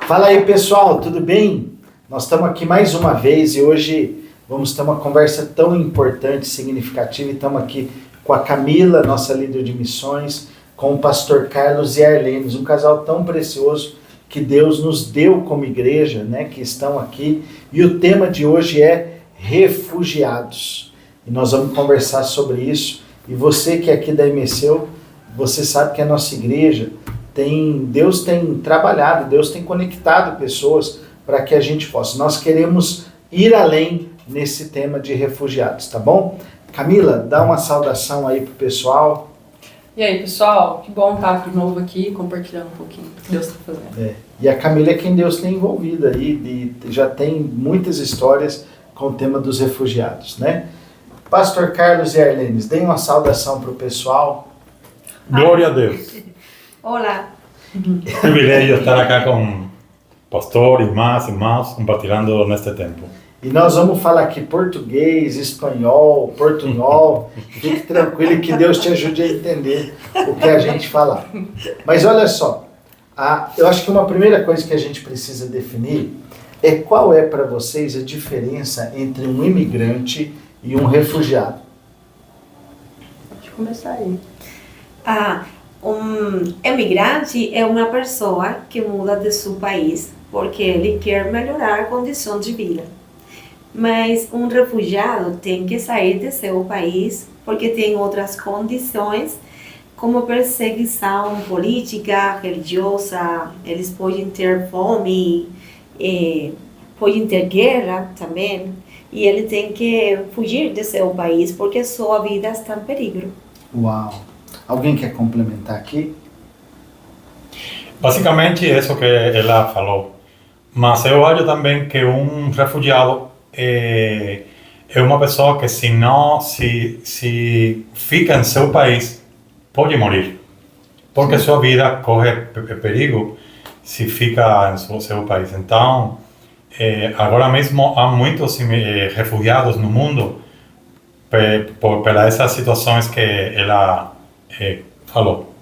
Fala aí, pessoal, tudo bem? Nós estamos aqui mais uma vez e hoje vamos ter uma conversa tão importante, significativa, e estamos aqui com a Camila, nossa líder de missões, com o pastor Carlos e a Arlenes, um casal tão precioso que Deus nos deu como igreja, né, que estão aqui, e o tema de hoje é refugiados. E nós vamos conversar sobre isso, e você que é aqui da MSEU, você sabe que a nossa igreja Deus tem trabalhado, Deus tem conectado pessoas para que a gente possa. Nós queremos ir além nesse tema de refugiados, tá bom? Camila, dá uma saudação aí pro pessoal. E aí, pessoal, que bom estar de novo aqui, compartilhando um pouquinho do que Deus está fazendo. E a Camila é quem Deus tem envolvido aí, já tem muitas histórias com o tema dos refugiados, né? Pastor Carlos e Arlenes, deem uma saudação pro pessoal. Glória a Deus. Olá. Privilégio estar acá com pastor, irmãos, compartilhando neste tempo. E nós vamos falar aqui português, espanhol, portunhol. Fique tranquilo que Deus te ajude a entender o que a gente falar. Mas olha só, eu acho que uma primeira coisa que a gente precisa definir é qual é para vocês a diferença entre um imigrante e um refugiado. Pode começar aí. Um emigrante é uma pessoa que muda de seu país porque ele quer melhorar a condição de vida. Mas um refugiado tem que sair de seu país porque tem outras condições, como perseguição política, religiosa, eles podem ter fome, podem ter guerra também, e ele tem que fugir de seu país porque sua vida está em perigo. Uau! Alguém quer complementar aqui? Basicamente, isso que ela falou. Mas eu acho também que um refugiado é uma pessoa que se fica em seu país, pode morrer. Porque sua vida corre perigo se fica em seu país. Então, agora mesmo há muitos refugiados no mundo por essas situações que ela falou.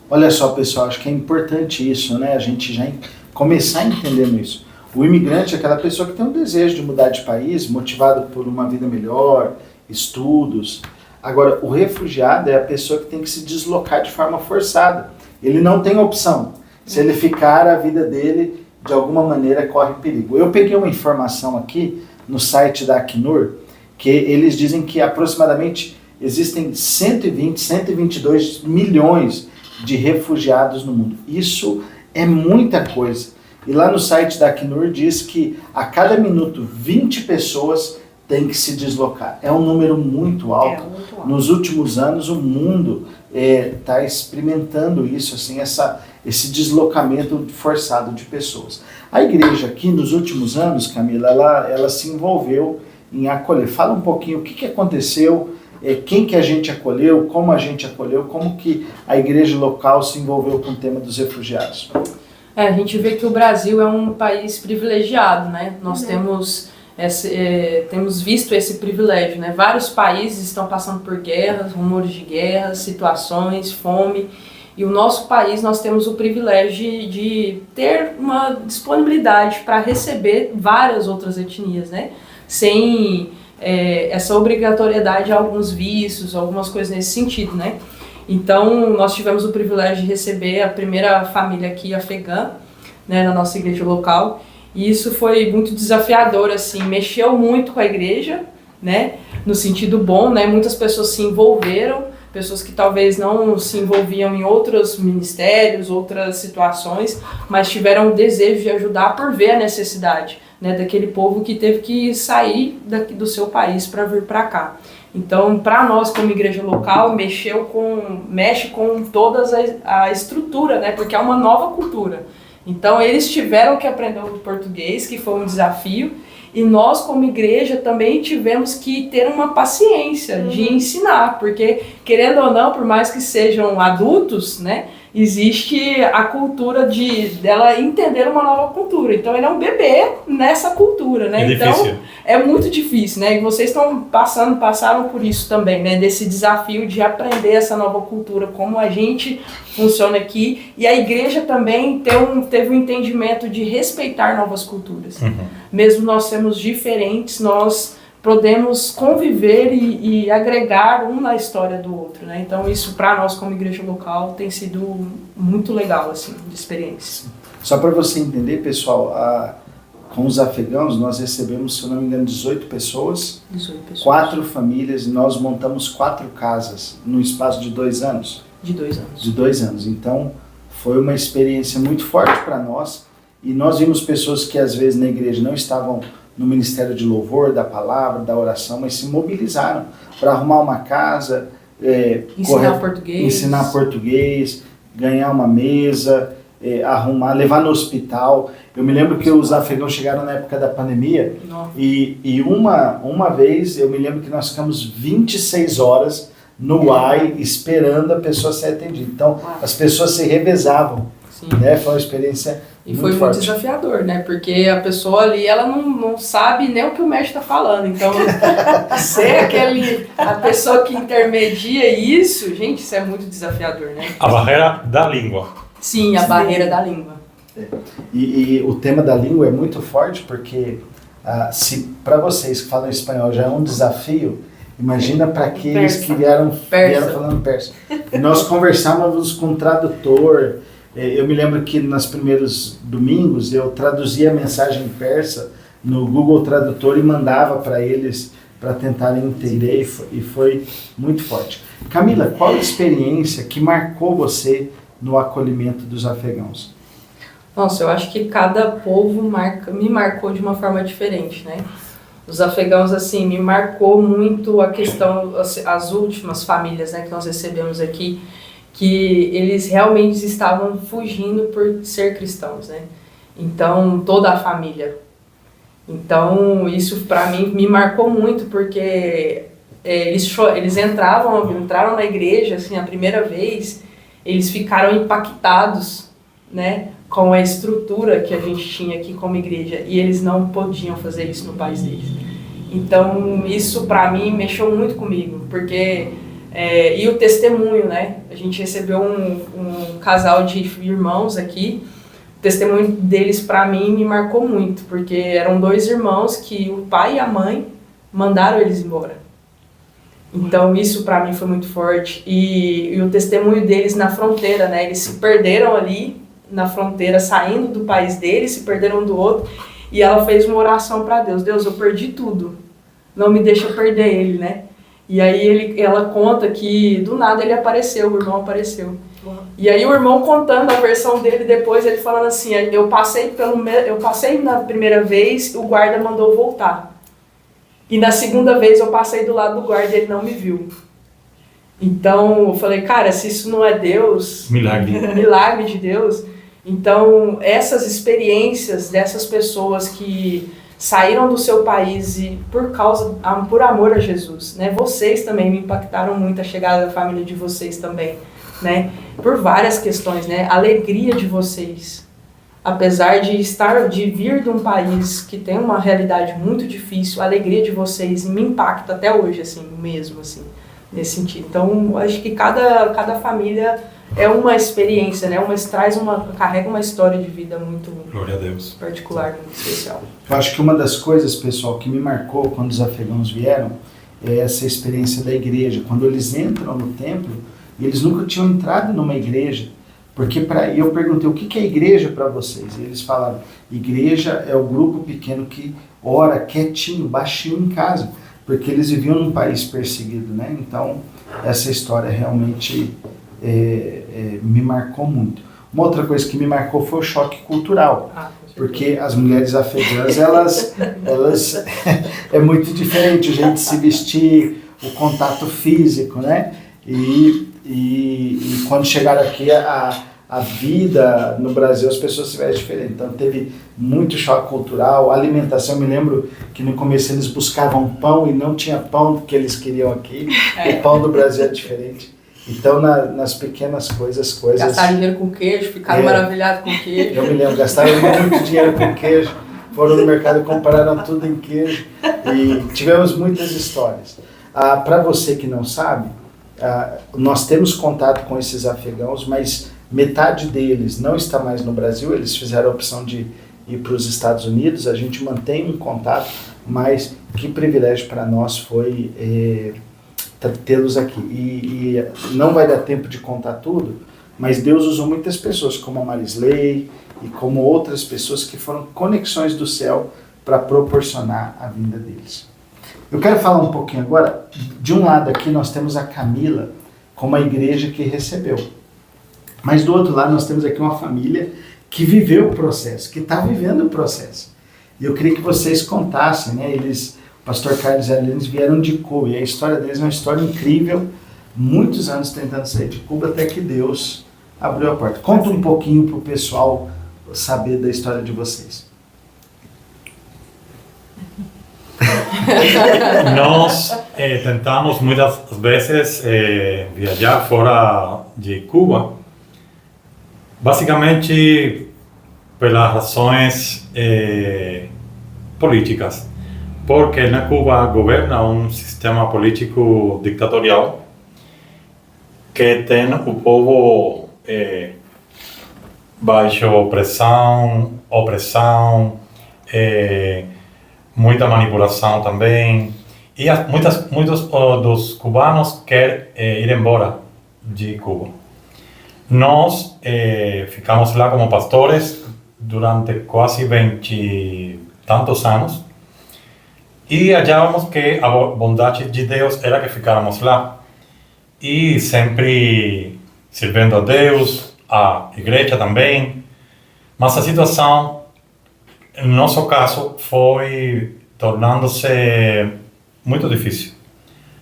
Olha só, pessoal, acho que é importante isso, né? A gente já começar entendendo isso. O imigrante é aquela pessoa que tem um desejo de mudar de país, motivado por uma vida melhor, estudos. Agora, o refugiado é a pessoa que tem que se deslocar de forma forçada. Ele não tem opção. Se ele ficar, a vida dele, de alguma maneira, corre perigo. Eu peguei uma informação aqui no site da Acnur, que eles dizem que aproximadamente existem 122 milhões de refugiados no mundo. Isso é muita coisa. E lá no site da Acnur diz que a cada minuto 20 pessoas têm que se deslocar. É um número muito alto. Nos últimos anos o mundo está experimentando isso, assim, esse deslocamento forçado de pessoas. A igreja aqui nos últimos anos, Camila, ela se envolveu em acolher. Fala um pouquinho o que aconteceu, quem que a gente acolheu, como que a igreja local se envolveu com o tema dos refugiados. A gente vê que o Brasil é um país privilegiado, né? Nós temos visto esse privilégio, né? Vários países estão passando por guerras, rumores de guerras, situações, fome. E o nosso país, nós temos o privilégio de ter uma disponibilidade para receber várias outras etnias, né? Sem essa obrigatoriedade de alguns vistos, algumas coisas nesse sentido, né? Então, nós tivemos o privilégio de receber a primeira família aqui afegã, né, na nossa igreja local, e isso foi muito desafiador, assim, mexeu muito com a igreja, né, no sentido bom, né, muitas pessoas se envolveram, pessoas que talvez não se envolviam em outros ministérios, outras situações, mas tiveram o desejo de ajudar por ver a necessidade, né, daquele povo que teve que sair do seu país para vir para cá. Então, para nós como igreja local, mexe com toda a estrutura, né, porque é uma nova cultura. Então, eles tiveram que aprender o português, que foi um desafio, e nós como igreja também tivemos que ter uma paciência de ensinar, porque, querendo ou não, por mais que sejam adultos, né, existe a cultura dela entender uma nova cultura. Então ele é um bebê nessa cultura, né? É difícil. Então é muito difícil, né? E vocês passaram por isso também, né? Desse desafio de aprender essa nova cultura, como a gente funciona aqui. E a igreja também teve um entendimento de respeitar novas culturas. Mesmo nós sermos diferentes, nós podemos conviver e agregar um na história do outro, né? Então isso para nós como igreja local tem sido muito legal, assim, de experiência. Só para você entender, pessoal, com os afegãos nós recebemos, se eu não me engano, 18 pessoas, 4 famílias, e nós montamos 4 casas no espaço de 2 anos. De 2 anos. De 2 anos. Então foi uma experiência muito forte para nós, e nós vimos pessoas que às vezes na igreja não estavam no ministério de louvor, da palavra, da oração, mas se mobilizaram para arrumar uma casa, ensinar português, ganhar uma mesa, levar no hospital. Eu me lembro que os afegãos chegaram na época da pandemia, e uma vez eu me lembro que nós ficamos 26 horas no UAI esperando a pessoa ser atendida. Então as pessoas se revezavam, né? Foi uma experiência e foi muito desafiador, né? Porque a pessoa ali, ela não sabe nem o que o mestre está falando. Então, ser a pessoa que intermedia isso, gente, isso é muito desafiador, né? A barreira da língua. Sim, a barreira da língua. E o tema da língua é muito forte, porque se para vocês que falam espanhol já é um desafio, imagina para aqueles que vieram falando persa. E nós conversávamos com o tradutor. Eu me lembro que nos primeiros domingos eu traduzia a mensagem persa no Google Tradutor e mandava para eles para tentarem entender, e foi muito forte. Camila, qual a experiência que marcou você no acolhimento dos afegãos? Nossa, eu acho que cada povo me marcou de uma forma diferente, né? Os afegãos, assim, me marcou muito a questão, as últimas famílias, né, que nós recebemos aqui, que eles realmente estavam fugindo por ser cristãos, né? Então, toda a família. Então, isso para mim me marcou muito, porque eles entraram na igreja, assim, a primeira vez, eles ficaram impactados, né, com a estrutura que a gente tinha aqui como igreja, e eles não podiam fazer isso no país deles. Então, isso para mim mexeu muito comigo, porque... e o testemunho, né? A gente recebeu um casal de irmãos aqui. O testemunho deles, para mim, me marcou muito, porque eram 2 irmãos que o pai e a mãe mandaram eles embora. Então, isso para mim foi muito forte. E o testemunho deles na fronteira, né? Eles se perderam ali na fronteira, saindo do país deles, se perderam um do outro. E ela fez uma oração para Deus. Deus, eu perdi tudo. Não me deixa perder ele, né? E aí ela conta que do nada ele apareceu, o irmão apareceu. E aí o irmão contando a versão dele depois, ele falando assim, eu passei na primeira vez, o guarda mandou voltar. E na segunda vez eu passei do lado do guarda e ele não me viu. Então eu falei, cara, se isso não é Deus, milagre de Deus. Então essas experiências dessas pessoas que saíram do seu país e por amor a Jesus, né? Vocês também me impactaram muito, a chegada da família de vocês também, né? Por várias questões, né? A alegria de vocês, apesar de vir de um país que tem uma realidade muito difícil, a alegria de vocês me impacta até hoje, assim, mesmo, assim, nesse sentido. Então, acho que cada família é uma experiência, né? Carrega uma história de vida muito Glória a Deus. particular, muito especial. Eu acho que uma das coisas, pessoal, que me marcou quando os afegãos vieram é essa experiência da igreja. Quando eles entram no templo, eles nunca tinham entrado numa igreja, porque eu perguntei, o que é igreja para vocês? E eles falaram, igreja é o grupo pequeno que ora quietinho, baixinho em casa, porque eles viviam num país perseguido, né? Então, essa história realmente me marcou muito. Uma outra coisa que me marcou foi o choque cultural, porque as mulheres afegãs, elas é muito diferente o jeito de se vestir, o contato físico, né? E quando chegaram aqui, a vida no Brasil, as pessoas se vestem diferente. Então teve muito choque cultural, alimentação. Eu me lembro que no começo eles buscavam pão e não tinha pão que eles queriam aqui. O pão do Brasil é diferente. Então, nas pequenas coisas... Gastaram dinheiro com queijo, ficaram maravilhados com queijo. Eu me lembro, gastaram muito dinheiro com queijo, foram no mercado e compraram tudo em queijo, e tivemos muitas histórias. Para você que não sabe, nós temos contato com esses afegãos, mas metade deles não está mais no Brasil, eles fizeram a opção de ir para os Estados Unidos, a gente mantém um contato, mas que privilégio para nós foi tê-los aqui. E não vai dar tempo de contar tudo, mas Deus usou muitas pessoas, como a Marisley e como outras pessoas que foram conexões do céu para proporcionar a vinda deles. Eu quero falar um pouquinho agora, de um lado aqui nós temos a Camila, como a igreja que recebeu. Mas do outro lado nós temos aqui uma família que viveu o processo, que está vivendo o processo. E eu queria que vocês contassem, né? O pastor Carlos e a Helena vieram de Cuba, e a história deles é uma história incrível, muitos anos tentando sair de Cuba, até que Deus abriu a porta. Conta um pouquinho para o pessoal saber da história de vocês. Nós tentamos muitas vezes viajar fora de Cuba, basicamente pelas razões políticas, porque na Cuba governa um sistema político ditatorial que tem o povo baixo opressão, muita manipulação também, e muitos dos cubanos querem ir embora de Cuba. Nós ficamos lá como pastores durante quase 20 e tantos anos, e achávamos que a bondade de Deus era que ficáramos lá, e sempre servindo a Deus, a igreja também, mas a situação, no nosso caso, foi tornando-se muito difícil,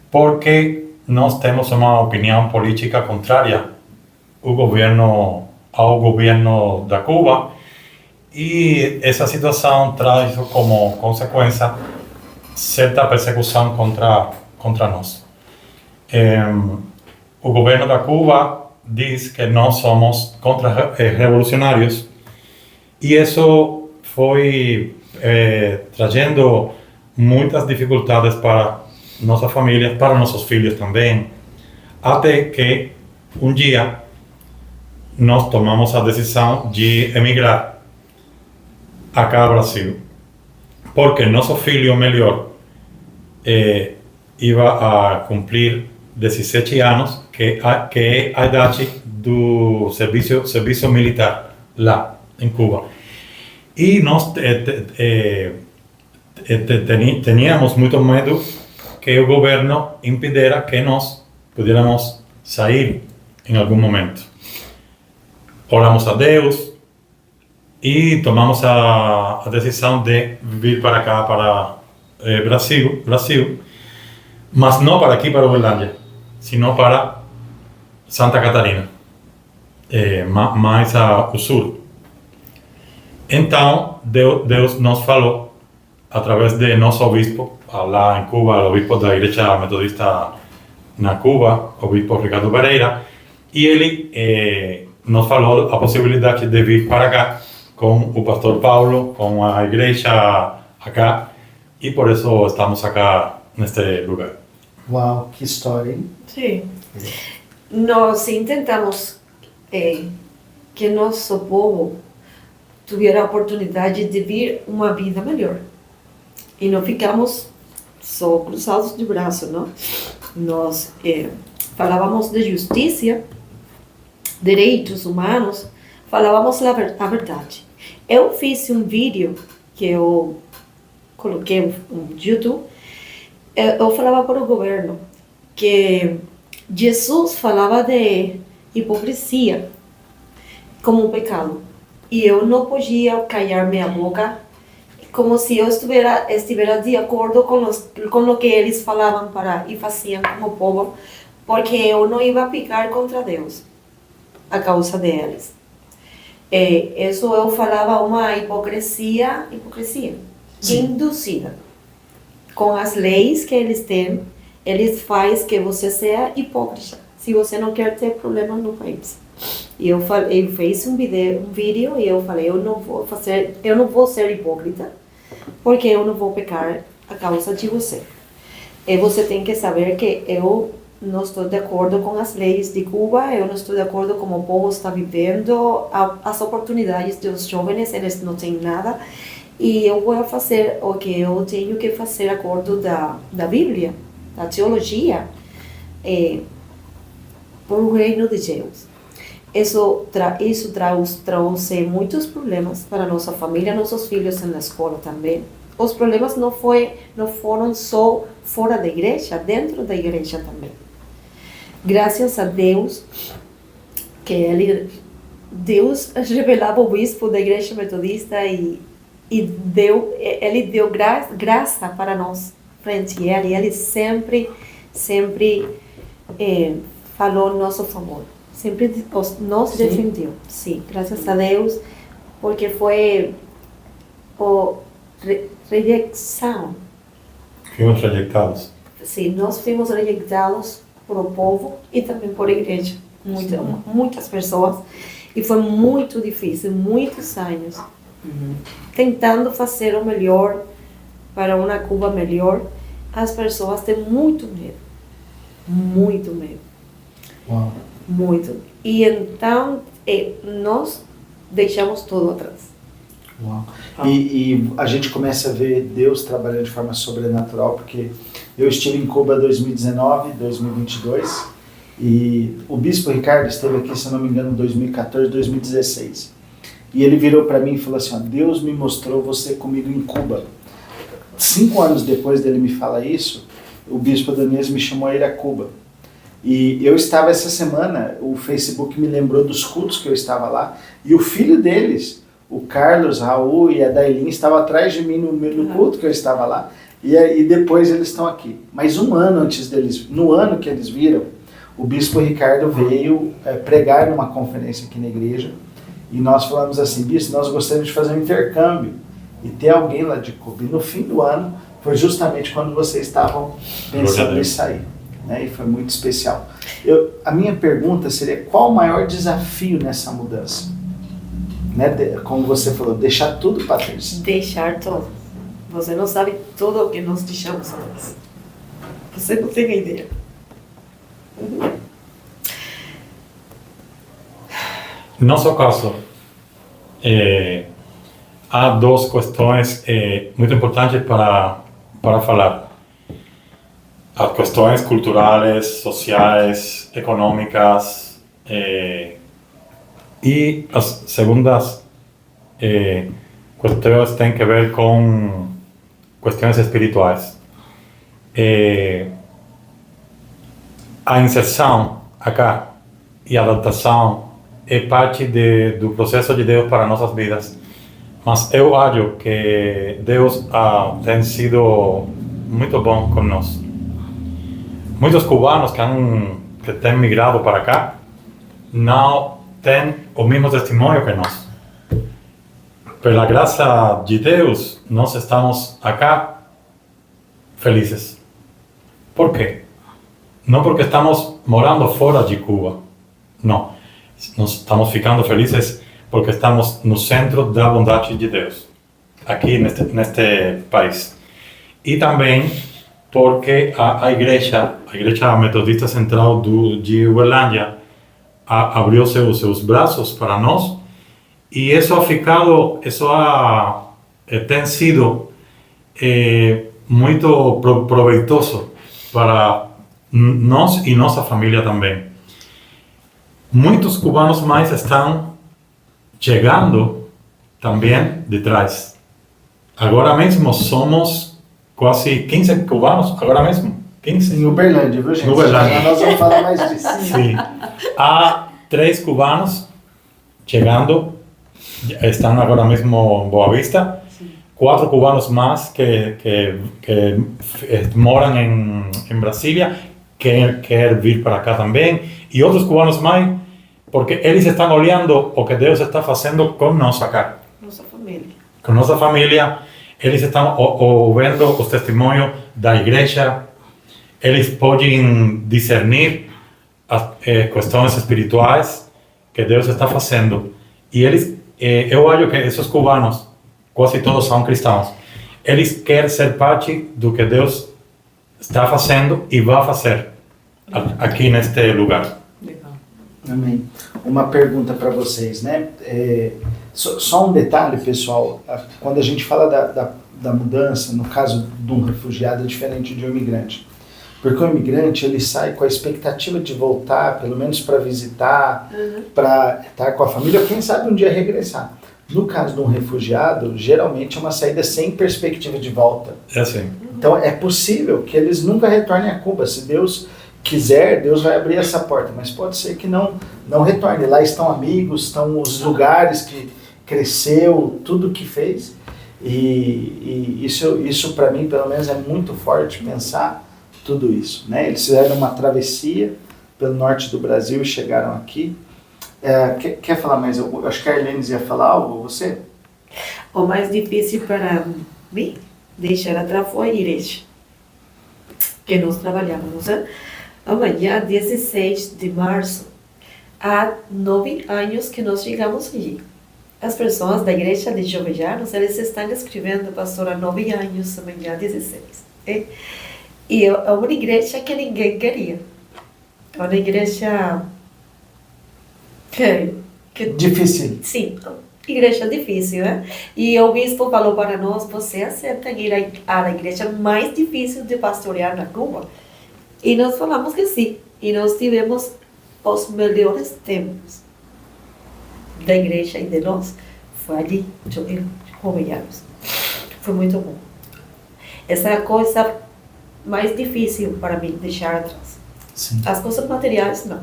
porque nós temos uma opinião política contrária ao governo da Cuba, e essa situação traz como consequência certa persecução contra nós. O governo da Cuba diz que nós somos contra-revolucionários, e isso foi trazendo muitas dificuldades para nossa família, para nossos filhos também, até que um dia nós tomamos a decisão de emigrar acá ao Brasil, porque nosso filho melhor ia a cumprir 17 anos, que é a idade do serviço militar lá em Cuba. E nós teníamos muito medo que o governo impedira que nós pudiéramos sair em algum momento. Oramos a Deus e tomamos a decisão de vir para cá, para Brasil, mas não para aqui, para Uberlândia, sino para Santa Catarina, mais ao sul. Então, Deus nos falou, através de nosso obispo, lá em Cuba, o obispo da Igreja Metodista na Cuba, o obispo Ricardo Pereira, e ele nos falou a possibilidade de vir para cá com o pastor Paulo, com a igreja acá, e por isso estamos acá neste lugar. Uau, que história, hein? Sim. Nós intentamos que nosso povo tivesse a oportunidade de vir uma vida melhor. E não ficamos só cruzados de braço, não? Nós falávamos de justiça, direitos humanos, falávamos a verdade. Eu fiz um vídeo que eu coloquei no YouTube. Eu falava para o governo que Jesus falava de hipocrisia como um pecado. E eu não podia callar minha boca, como se eu estivesse de acordo com o que eles falavam e faziam como povo, porque eu não ia pecar contra Deus a causa deles. Isso eu falava uma hipocrisia induzida. Com as leis que eles têm, eles fazem que você seja hipócrita, se você não quer ter problemas no país. E eu fiz um vídeo e eu falei, eu não vou ser hipócrita, porque eu não vou pecar a causa de você. E você tem que saber que eu não estou de acordo com as leis de Cuba, eu não estou de acordo com o povo está vivendo, as oportunidades dos jovens, eles não têm nada, e eu vou fazer o que eu tenho que fazer de acordo da Bíblia, da teologia, por o reino de Deus. Isso trouxe muitos problemas para nossa família, nossos filhos na escola também. Os problemas não foram só fora da igreja, dentro da igreja também. Graças a Deus, que Deus revelava o bispo da igreja metodista e ele deu graça para nós frente a ele. Ele sempre falou em nosso favor. Sempre nos defendeu. Sim, graças a Deus, porque foi rejeição. Fomos rejeitados. Sim, nós fomos rejeitados por o povo e também por a igreja. Muitas pessoas. E foi muito difícil, muitos anos. Tentando fazer o melhor para uma Cuba melhor. As pessoas têm muito medo. Muito medo. Uau. Muito. E então, nós deixamos tudo atrás. Uau. E a gente começa a ver Deus trabalhando de forma sobrenatural, porque eu estive em Cuba 2019, 2022, e o Bispo Ricardo esteve aqui, se não me engano, em 2014, 2016. E ele virou para mim e falou assim, ó, Deus me mostrou você comigo em Cuba. 5 anos depois dele me falar isso, o Bispo Danês me chamou a ir a Cuba. E eu estava essa semana, o Facebook me lembrou dos cultos que eu estava lá, e o filho deles, o Carlos, Raul e a Dailin estavam atrás de mim no culto que eu estava lá, e depois eles estão aqui. Mas um ano antes deles, no ano que eles viram, o Bispo Ricardo veio pregar numa conferência aqui na igreja, e nós falamos assim, Bispo, nós gostaríamos de fazer um intercâmbio, e ter alguém lá de Cuba. E no fim do ano, foi justamente quando vocês estavam pensando em sair. Né, e foi muito especial. A minha pergunta seria, qual o maior desafio nessa mudança? Né, como você falou, deixar tudo para trás. Deixar tudo. Você não sabe tudo o que nós deixamos antes. Você não tem ideia. No nosso caso, há 2 questões muito importantes para falar. As questões culturais, sociais, econômicas e as segundas questões têm que ver com questões espirituais. A inserção acá e a adaptação é parte do processo de Deus para nossas vidas. Mas eu acho que Deus tem sido muito bom conosco. Muitos cubanos que têm migrado para cá não têm o mesmo testemunho que nós. Pela graça de Deus, nós estamos acá felizes. Por quê? Não porque estamos morando fora de Cuba. Não. Nós estamos ficando felizes porque estamos no centro da bondade de Deus, aqui neste país. E também porque a Igreja Metodista Central de Uberlândia abriu seus braços para nós, e isso tem sido muito proveitoso para nós e nossa família também. Muitos cubanos mais estão chegando também de trás. Agora mesmo somos quase 15 cubanos, agora mesmo. 15. Em Uberlândia, viu, gente? Em Uberlândia. Nós vamos falar mais disso. Sim. Há 3 cubanos chegando, estão agora mesmo em Boa Vista. 4 cubanos mais que moram em Brasília, querem vir para cá também. E outros cubanos mais, porque eles estão olhando o que Deus está fazendo com nós acá. Nossa família. Com nossa família. Eles estão ouvindo os testemunhos da igreja, eles podem discernir questões espirituais que Deus está fazendo. E eles, eu acho que esses cubanos, quase todos são cristãos, eles querem ser parte do que Deus está fazendo e vai fazer aqui neste lugar. Legal. Amém. Uma pergunta para vocês, né? Só um detalhe, pessoal. Quando a gente fala da mudança, no caso de um refugiado, é diferente de um imigrante. Porque o imigrante, ele sai com a expectativa de voltar, pelo menos para visitar, para estar com a família, ou quem sabe um dia regressar. No caso de um refugiado, geralmente é uma saída sem perspectiva de volta. É assim. Então é possível que eles nunca retornem a Cuba. Se Deus quiser, Deus vai abrir essa porta, mas pode ser que não retorne. Lá estão amigos, estão os lugares que cresceu, tudo que fez. E isso para mim, pelo menos, é muito forte pensar tudo isso, né? Eles fizeram uma travessia pelo norte do Brasil e chegaram aqui. Quer falar mais? Eu acho que a Arlenes ia falar algo, você? O mais difícil para mim deixar atrás foi a igreja que nós trabalhamos. Né? Amanhã, 16 de março, há 9 anos que nós chegamos allí. As pessoas da igreja de Jovellanos, eles estão escrevendo, pastor, há 9 anos, amanhã 16. E é uma igreja que ninguém queria. É uma igreja que Difícil. sim, igreja difícil, né? E o bispo falou para nós, você aceita ir à igreja mais difícil de pastorear na Cuba? E nós falamos que sim. E nós tivemos os melhores tempos da igreja e de nós. Foi ali, em Jovellanos. Foi muito bom. Essa é a coisa mais difícil para mim, deixar atrás. Sim. As coisas materiais, não.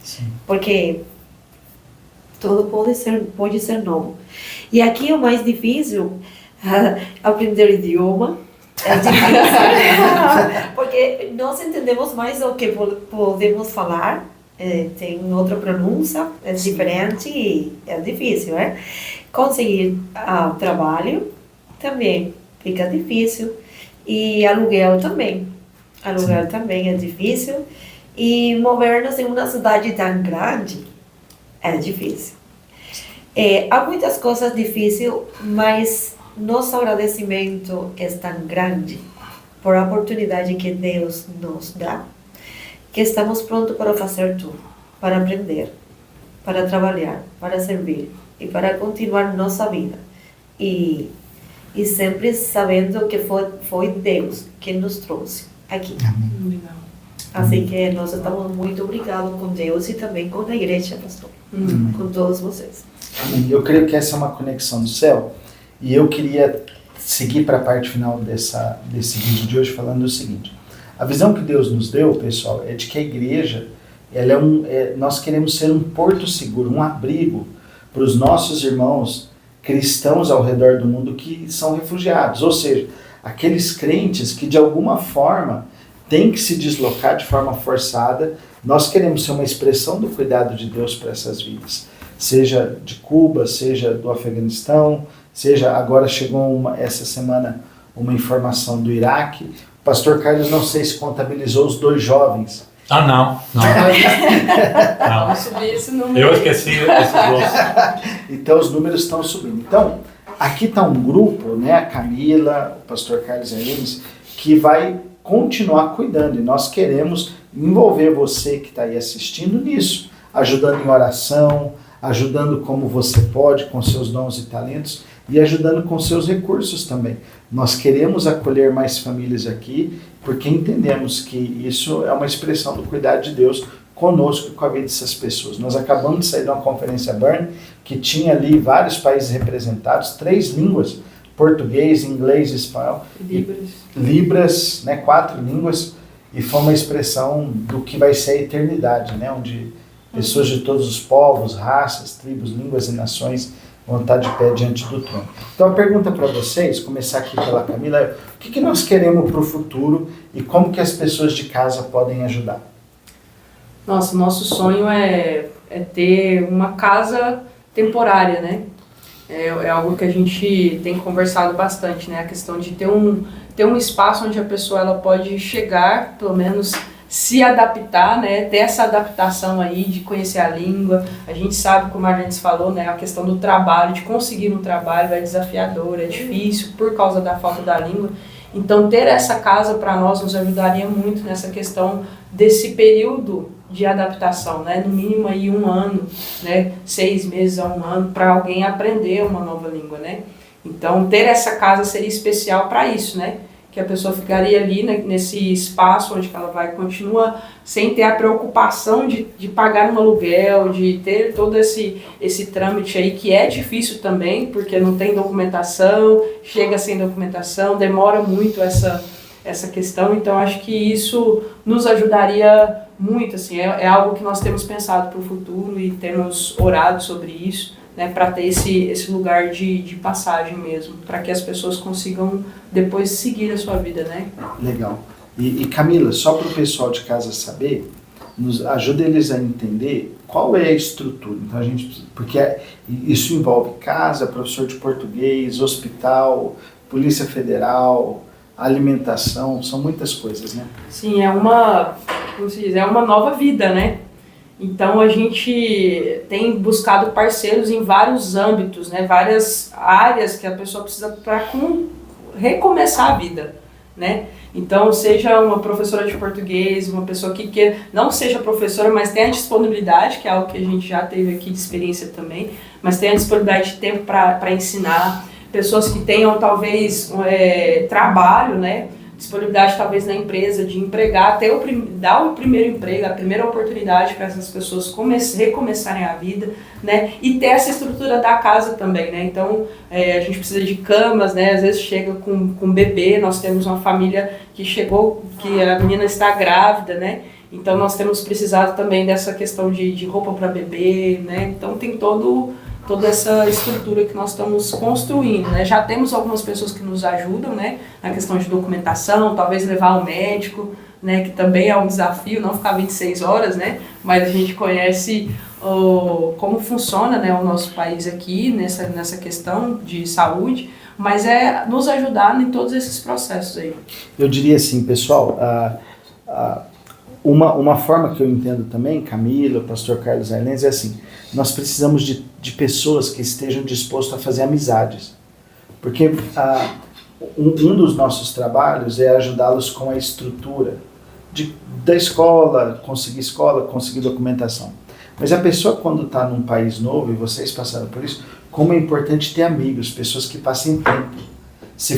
Sim. Porque tudo pode ser novo. E aqui o mais difícil, aprender idioma. É difícil, porque nós entendemos mais o que podemos falar, tem outra pronúncia, é diferente e é difícil, né? Conseguir trabalho também fica difícil, e aluguel também. Aluguel também é difícil, e mover-nos em uma cidade tão grande é difícil. Há muitas coisas difíceis, mas nosso agradecimento é tão grande por a oportunidade que Deus nos dá, que estamos prontos para fazer tudo, para aprender, para trabalhar, para servir e para continuar nossa vida. E sempre sabendo que foi Deus que nos trouxe aqui. Legal. Assim que nós estamos muito obrigados com Deus e também com a igreja, pastor, com todos vocês. Amém. Eu creio que essa é uma conexão do céu, e eu queria seguir para a parte final desse vídeo de hoje falando o seguinte: a visão que Deus nos deu, pessoal, é de que a igreja, nós queremos ser um porto seguro, um abrigo para os nossos irmãos cristãos ao redor do mundo que são refugiados, ou seja, aqueles crentes que de alguma forma têm que se deslocar de forma forçada. Nós queremos ser uma expressão do cuidado de Deus para essas vidas, seja de Cuba, seja do Afeganistão, seja, agora chegou essa semana uma informação do Iraque. O pastor Carlos, não sei se contabilizou os 2 jovens. Não. Vamos subir esse número. Eu esqueci esses 2. Então os números estão subindo. Então, aqui está um grupo, né, a Camila, o pastor Carlos Hermes, que vai continuar cuidando, e nós queremos envolver você que está aí assistindo nisso, ajudando em oração, ajudando como você pode com seus dons e talentos, e ajudando com seus recursos também. Nós queremos acolher mais famílias aqui, porque entendemos que isso é uma expressão do cuidado de Deus conosco e com a vida dessas pessoas. Nós acabamos de sair de uma conferência Burn, que tinha ali vários países representados, 3 línguas, português, inglês e espanhol. Libras, né, 4 línguas, e foi uma expressão do que vai ser a eternidade, né, onde pessoas de todos os povos, raças, tribos, línguas e nações vão estar de pé diante do trono. Então a pergunta para vocês, começar aqui pela Camila, é: o que nós queremos para o futuro e como que as pessoas de casa podem ajudar? Nossa, nosso sonho é ter uma casa temporária, né? É algo que a gente tem conversado bastante, né? A questão de ter um espaço onde a pessoa ela pode chegar, pelo menos se adaptar, né, ter essa adaptação aí de conhecer a língua. A gente sabe, como a gente falou, né, a questão do trabalho, de conseguir um trabalho é desafiador, é difícil por causa da falta da língua. Então, ter essa casa para nós nos ajudaria muito nessa questão desse período de adaptação, né, no mínimo aí 1 ano, né, 6 meses a 1 ano, para alguém aprender uma nova língua, né. Então, ter essa casa seria especial para isso, né, que a pessoa ficaria ali, né, nesse espaço onde ela vai continua sem ter a preocupação de pagar um aluguel, de ter todo esse trâmite aí, que é difícil também, porque não tem documentação, chega sem documentação, demora muito essa questão. Então, acho que isso nos ajudaria muito, assim, é algo que nós temos pensado para o futuro e temos orado sobre isso, né, para ter esse lugar de passagem mesmo, para que as pessoas consigam depois seguir a sua vida, né? Legal. E Camila, só para o pessoal de casa saber, ajuda eles a entender qual é a estrutura. Então porque isso envolve casa, professor de português, hospital, Polícia Federal, alimentação, são muitas coisas, né? Sim, como se diz, é uma nova vida, né? Então, a gente tem buscado parceiros em vários âmbitos, né? Várias áreas que a pessoa precisa para recomeçar a vida, né? Então, seja uma professora de português, uma pessoa que não seja professora, mas tenha disponibilidade, que é algo que a gente já teve aqui de experiência também, mas tenha disponibilidade de tempo para ensinar, pessoas que tenham talvez trabalho, né? Disponibilidade talvez na empresa de empregar, dar o primeiro emprego, a primeira oportunidade para essas pessoas recomeçarem a vida, né? E ter essa estrutura da casa também, né? Então, a gente precisa de camas, né? Às vezes chega com bebê, nós temos uma família que chegou, que a menina está grávida, né? Então, nós temos precisado também dessa questão de roupa para bebê, né? Então, tem toda essa estrutura que nós estamos construindo, né? Já temos algumas pessoas que nos ajudam, né? Na questão de documentação, talvez levar ao médico, né? Que também é um desafio, não ficar 26 horas, né? Mas a gente conhece como funciona, né, o nosso país aqui nessa questão de saúde, mas é nos ajudar em todos esses processos aí. Eu diria assim, pessoal, uma forma que eu entendo também, Camila, o pastor Carlos Arlenz, é assim, nós precisamos de pessoas que estejam dispostas a fazer amizades. Porque um dos nossos trabalhos é ajudá-los com a estrutura da escola, conseguir documentação. Mas a pessoa, quando está num país novo, e vocês passaram por isso, como é importante ter amigos, pessoas que passem tempo. Se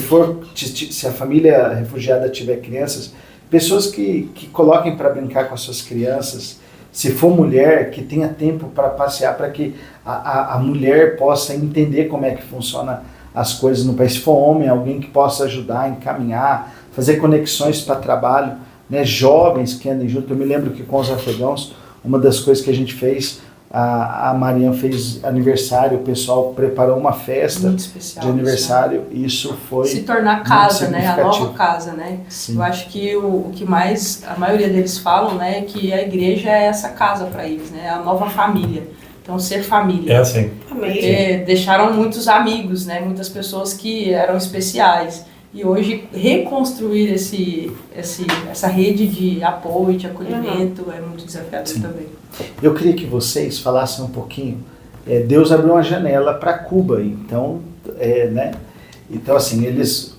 a família refugiada tiver crianças, pessoas que coloquem para brincar com as suas crianças. Se for mulher, que tenha tempo para passear, para que a mulher possa entender como é que funciona as coisas no país. Se for homem, alguém que possa ajudar, encaminhar, fazer conexões para trabalho, né? Jovens que andem junto. Eu me lembro que com os afegãos, uma das coisas que a gente fez, a Mariana fez aniversário, o pessoal preparou uma festa de aniversário, isso foi se tornar casa, né? A nova casa, né? Sim. Eu acho que o que mais a maioria deles falam, né, é que a igreja é essa casa para eles, né? A nova família. Então, ser família. É assim. Porque deixaram muitos amigos, né? Muitas pessoas que eram especiais. E hoje, reconstruir essa rede de apoio, de acolhimento, é muito desafiador também. Eu queria que vocês falassem um pouquinho. Deus abriu uma janela para Cuba, então, né? Então, assim, eles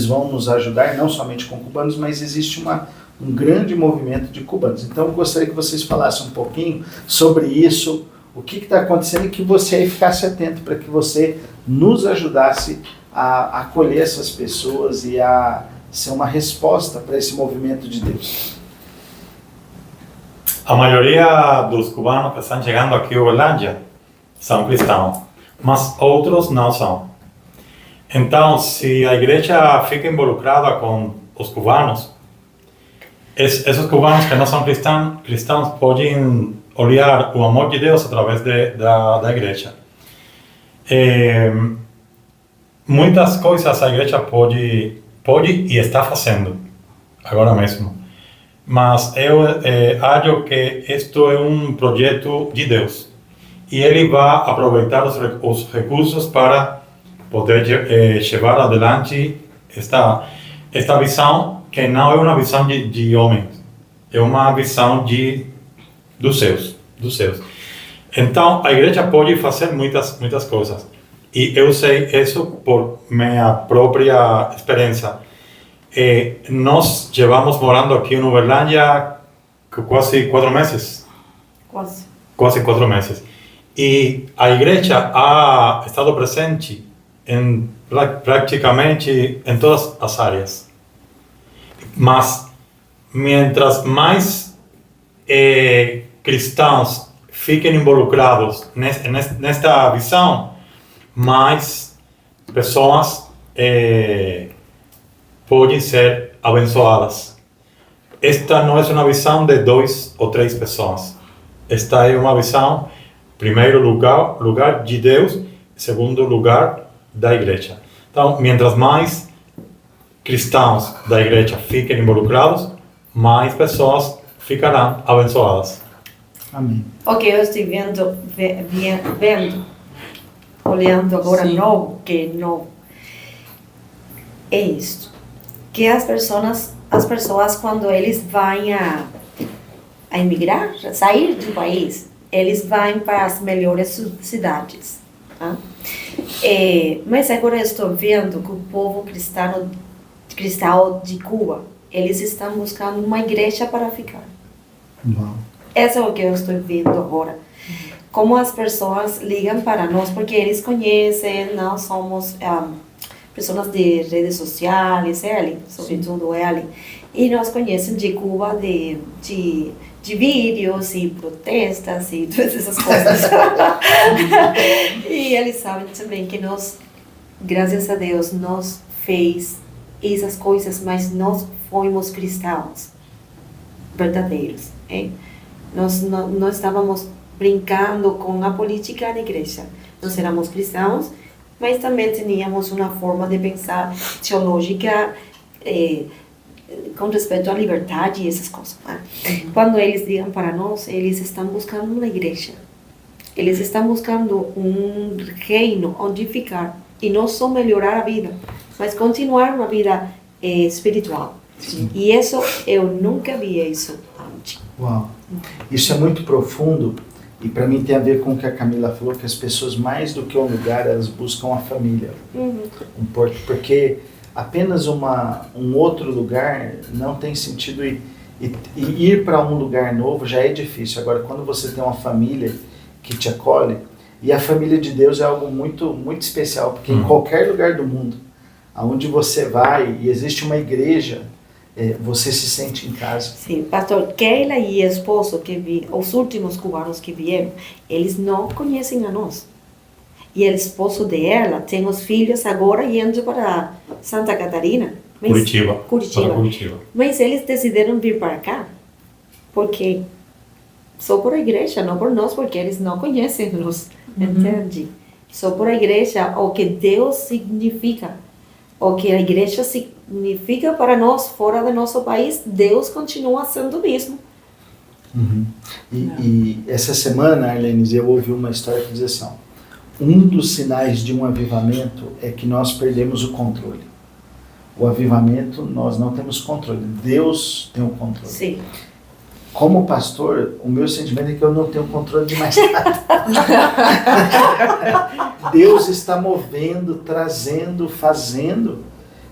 vão nos ajudar, não somente com cubanos, mas existe um grande movimento de cubanos. Então, eu gostaria que vocês falassem um pouquinho sobre isso, o que está acontecendo, e que você aí ficasse atento para que você nos ajudasse a acolher essas pessoas e a ser uma resposta para esse movimento de Deus. A maioria dos cubanos que estão chegando aqui em Uberlândia são cristãos, mas outros não são. Então, se a igreja fica involucrada com os cubanos, esses cubanos que não são cristãos podem olhar o amor de Deus através da igreja. Muitas coisas a igreja pode e está fazendo agora mesmo, mas eu acho que isto é um projeto de Deus e Ele vai aproveitar os recursos para poder levar adelante esta visão, que não é uma visão de homens, é uma visão dos céus. Então, a igreja pode fazer muitas coisas. E eu sei isso por minha própria experiência. Nós levamos morando aqui em Uberlândia quase 4 meses. Quase 4 meses. E a igreja ha estado presente em praticamente em todas as áreas. Mas, mientras mais cristãos fiquem involucrados nesta visão, mais pessoas podem ser abençoadas. Esta não é uma visão de 2 ou 3 pessoas. Esta é uma visão, primeiro lugar de Deus, segundo lugar da igreja. Então, mientras mais cristãos da igreja fiquem involucrados, mais pessoas ficarão abençoadas. Amém. O que eu estou vendo, olhando agora Sim. novo, que não é isto, que as pessoas quando eles vão a emigrar, sair do país, eles vão para as melhores cidades. Tá? Mas agora eu estou vendo que o povo cristão de Cuba, eles estão buscando uma igreja para ficar. Uau. Isso é o que eu estou vendo agora. Como as pessoas ligam para nós, porque eles conhecem, nós somos pessoas de redes sociais, sobretudo ele. E nós conhecemos de Cuba de vídeos e protestas e todas essas coisas. E eles sabem também que nós, graças a Deus, nós fez essas coisas, mas nós fomos cristãos verdadeiros. Nós não estávamos brincando com a política da igreja. Nós éramos cristãos, mas também tínhamos uma forma de pensar teológica com respeito à liberdade e essas coisas. Quando eles digam para nós, eles estão buscando uma igreja. Eles estão buscando um reino onde ficar. E não só melhorar a vida, mas continuar uma vida espiritual. Sim. E isso, eu nunca vi isso antes. Uau. Isso é muito profundo e para mim tem a ver com o que a Camila falou, que as pessoas mais do que um lugar, elas buscam a família. Porque apenas um outro lugar não tem sentido e ir para um lugar novo já é difícil. Agora, quando você tem uma família que te acolhe, e a família de Deus é algo muito, muito especial, porque em qualquer lugar do mundo, aonde você vai e existe uma igreja, você se sente em casa. Sim, pastor, Keila e esposo, os últimos cubanos que vieram, eles não conhecem a nós. E o esposo dela tem os filhos agora indo para Santa Catarina. Curitiba. Curitiba. Mas eles decidiram vir para cá, porque só por a igreja, não por nós, porque eles não conhecem nós. Entende? Só por a igreja, o que Deus significa, o que a igreja significa para nós fora do nosso país, Deus continua sendo o mesmo. E essa semana, Arlenes, eu ouvi uma história que diz assim, um dos sinais de um avivamento é que nós perdemos o controle. O avivamento, nós não temos controle, Deus tem o controle. Sim. Como pastor, o meu sentimento é que eu não tenho controle de mais nada. Deus está movendo, trazendo, fazendo.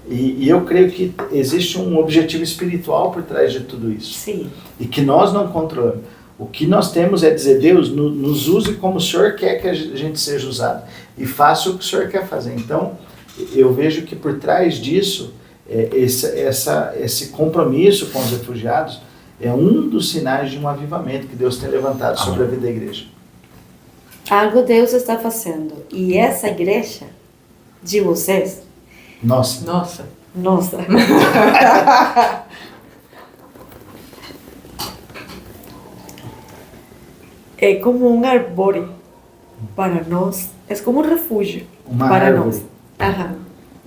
E eu creio que existe um objetivo espiritual por trás de tudo isso. Sim. E que nós não controlamos. O que nós temos é dizer, Deus, nos use como o Senhor quer que a gente seja usado. E faça o que o Senhor quer fazer. Então, eu vejo que por trás disso, esse compromisso com os refugiados, é um dos sinais de um avivamento que Deus tem levantado sobre a vida da igreja. Algo Deus está fazendo. E essa igreja de vocês... Nossa. É como um árvore para nós. É como um refúgio para árvore. nós.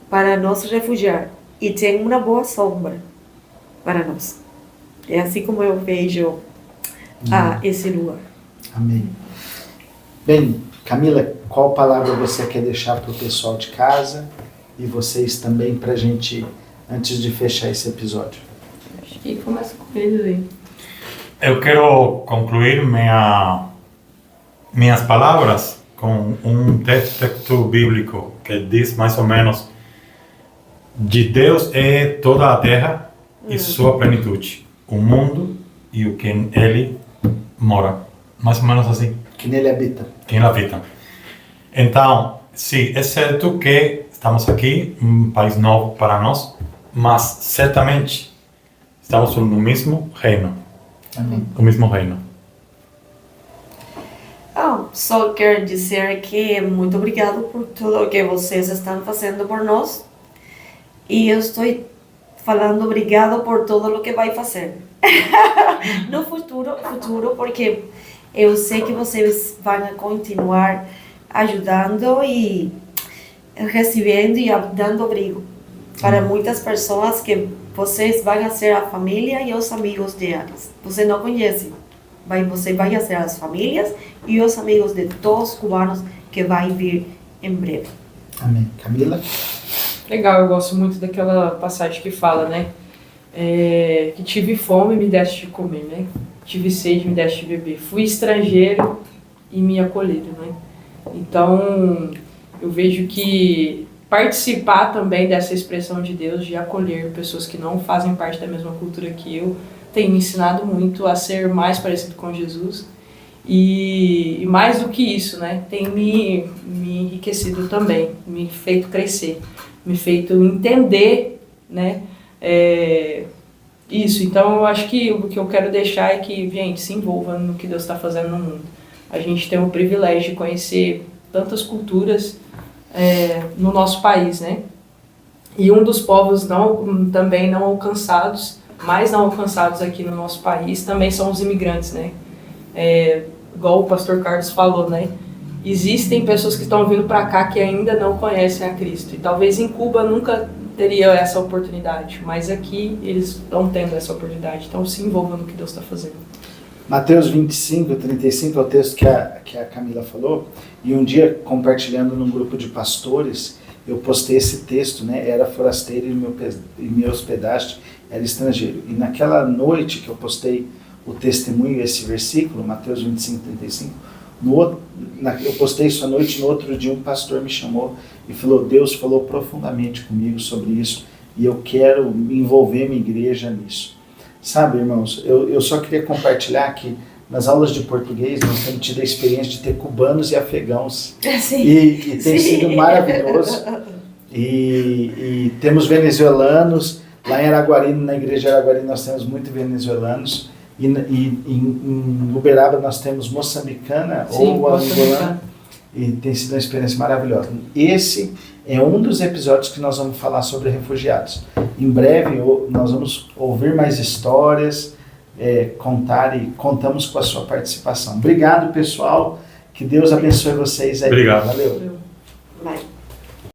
Para nós refugiar. E tem uma boa sombra para nós. É assim como eu vejo esse lugar. Amém. Bem, Camila, qual palavra você quer deixar para o pessoal de casa e vocês também para a gente, antes de fechar esse episódio? Acho que começa com eles aí. eu quero concluir minhas palavras com um texto bíblico que diz mais ou menos: de Deus é toda a terra e sua plenitude, o mundo e o que nele mora. Mais ou menos assim. Que nele habita. Quem habita. Então, sim, é certo que estamos aqui, um país novo para nós, mas certamente estamos no mesmo reino. Amém. O mesmo reino. Só quero dizer que muito obrigado por tudo que vocês estão fazendo por nós. E eu estou falando obrigado por tudo o que vai fazer. No futuro, porque eu sei que vocês vão continuar ajudando e recebendo e dando abrigo para muitas pessoas que vocês vão ser a família e os amigos deles. Você não conhece, mas você vai ser as famílias e os amigos de todos os cubanos que vai vir em breve. Amém. Camila? Legal, eu gosto muito daquela passagem que fala, né? Que tive fome e me deste de comer, né? Tive sede e me deste de beber. Fui estrangeiro e me acolheram, né? Então, eu vejo que participar também dessa expressão de Deus, de acolher pessoas que não fazem parte da mesma cultura que eu, tem me ensinado muito a ser mais parecido com Jesus. E mais do que isso, né? Tem me enriquecido também, me feito crescer, me feito entender, né? Isso, então eu acho que o que eu quero deixar é que, gente, se envolva no que Deus está fazendo no mundo. A gente tem o privilégio de conhecer tantas culturas no nosso país, né? E um dos povos também não alcançados, mais não alcançados aqui no nosso país, também são os imigrantes, né? Igual o pastor Carlos falou, né? Existem pessoas que estão vindo para cá que ainda não conhecem a Cristo. E talvez em Cuba nunca teria essa oportunidade, mas aqui eles estão tendo essa oportunidade. Então se envolvam no que Deus está fazendo. Mateus 25, 35 é o texto que a Camila falou. E um dia, compartilhando num grupo de pastores, eu postei esse texto, né? Era forasteiro e me hospedaste, era estrangeiro. E naquela noite que eu postei o testemunho, esse versículo, Mateus 25, 35, eu postei isso à noite, no outro dia um pastor me chamou e falou: Deus falou profundamente comigo sobre isso e eu quero envolver minha igreja nisso. Sabe, irmãos, eu só queria compartilhar que nas aulas de português nós temos tido a experiência de ter cubanos e afegãos. Sim. E tem sido maravilhoso. E temos venezuelanos, lá em Araguari, na igreja de Araguari nós temos muitos venezuelanos. E em Uberaba nós temos moçambicana. Sim, ou angolana. E tem sido uma experiência maravilhosa. Esse é um dos episódios que nós vamos falar sobre refugiados. Em breve nós vamos ouvir mais histórias, contar e contamos com a sua participação. Obrigado, pessoal. Que Deus abençoe vocês aí. Obrigado. Valeu. Vai.